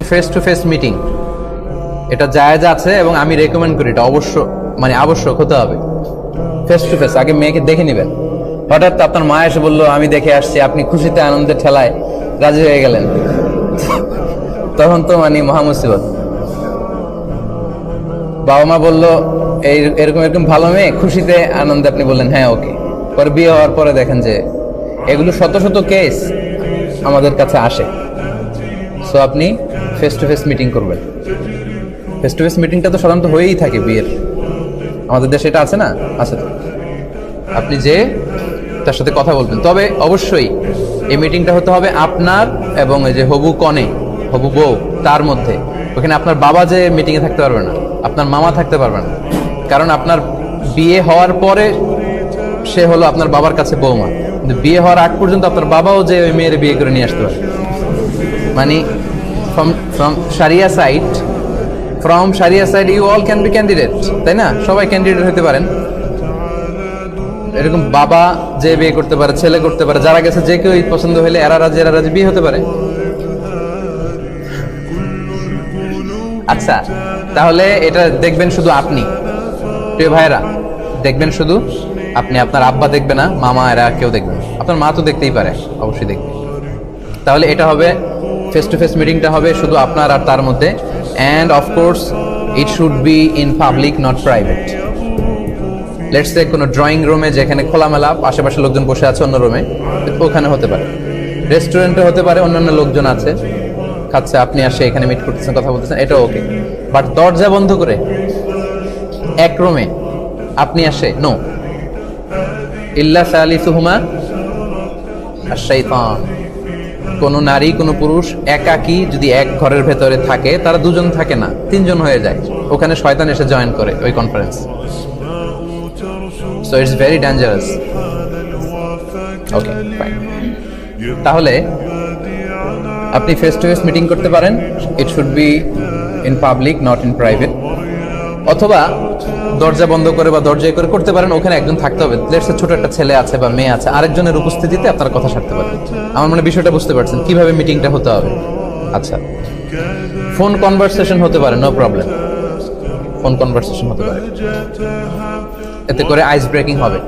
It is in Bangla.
ফেস টু ফেস মিটিং এটা জায়েজ আছে এবং আমি রেকমেন্ড করি, এটা আবশ্যক হতে হবে। ফেস টু ফেস আগে মেয়েকে দেখে নেবেন। হঠাৎ আপনার মা এসে বললো আমি দেখে আসছি, আপনি খুশিতে আনন্দের ঠেলায় রাজি হয়ে গেলেন, তখন তো মহা মুসিবত। বাবা মা বললো এরকম এরকম ভালো মেয়ে, খুশিতে আনন্দে আপনি বললেন হ্যাঁ ওকে, পরে বিয়ে হওয়ার পরে দেখেন যে এগুলো শত শত কেস আমাদের কাছে আসে। সো আপনি ফেস টু ফেস মিটিং করবেন। ফেস টু ফেস মিটিংটা তো সাধারণত হয়েই থাকে বিয়ের, আমাদের দেশে এটা আছে না, আছে তো। আপনি যে তার সাথে কথা বলবেন, তবে অবশ্যই এই মিটিংটা হতে হবে আপনার এবং এই যে হবু কনে হবু বউ তার মধ্যে। ওখানে আপনার বাবা যে মিটিংয়ে থাকতে পারবে না, আপনার মামা থাকতে পারবে না, কারণ আপনার বিয়ে হওয়ার পরে সে হলো আপনার বাবার কাছে বৌমা, কিন্তু বিয়ে হওয়ার আগ পর্যন্ত আপনার বাবাও যে ওই মেয়ের বিয়ে করে নিয়ে আসতে পারে। মানে ফ্রম শারিয়া side you all can be candidate, তাই না? সবাই ক্যান্ডিডেট হতে পারেন। এরকম বাবা যে বিয়ে করতে পারে, ছেলে করতে পারে, যারা গেছে যে কেউ পছন্দ হইলে এরা রাজি বিয়ে হতে পারে। আচ্ছা, তাহলে এটা দেখবেন শুধু আপনি, প্রিয় ভাইরা, দেখবেন শুধু আপনি, আপনার আব্বা দেখবে না, মামা এরা কেউ দেখবে না। আপনার মা তো দেখতেই পারে, অবশ্যই দেখবে। তাহলে এটা হবে ফেস টু ফেস মিটিংটা হবে শুধু আপনার আর তার মধ্যে, and of course it should be in public, not private. Let's say কোনো ড্রয়িং রুমে যেখানে খোলামেলা আশেপাশে লোকজন বসে আছে অন্য রুমে, ওখানে হতে পারে। রেস্টুরেন্টে হতে পারে, অন্যান্য লোকজন আছে খাচ্ছে, আপনি আসে এখানে মিট করতেছেন, কথা বলতেছেন, এটা ওকে। বাট দরজা বন্ধ করে এক রুমে আপনি আসে, নো। ইল্লা সালিসুহুমা আশ-শাইতান। কোন নারী কোন পুরুষ একাকী যদি এক ঘরের ভেতরে থাকে, তারা দুজন থাকে না, তিনজন হয়ে যায়, ওখানে শয়তান এসে জয়েন করে ওই conference. So it's very dangerous. Okay, fine. তাহলে আপনি ফেস টু ফেস মিটিং করতে পারেন, it should be in public, not in private. অথবা দরজা বন্ধ করে বা দরজায় করে করতে পারেন, ওখানে একজন থাকতে হবে। লেটস সে ছোট একটা ছেলে আছে বা মেয়ে আছে, আরেকজনের উপস্থিতিতে আপনারা কথা সারতে পারেন। আমার মনে বিষয়টা বুঝতে পারছেন কিভাবে মিটিংটা হতে হবে। আচ্ছা, ফোন কনভারসেশন হতে পারে, নো প্রবলেম। ফোন কনভারসেশন হতে পারে, এতে করে আইস ব্রেকিং হবে।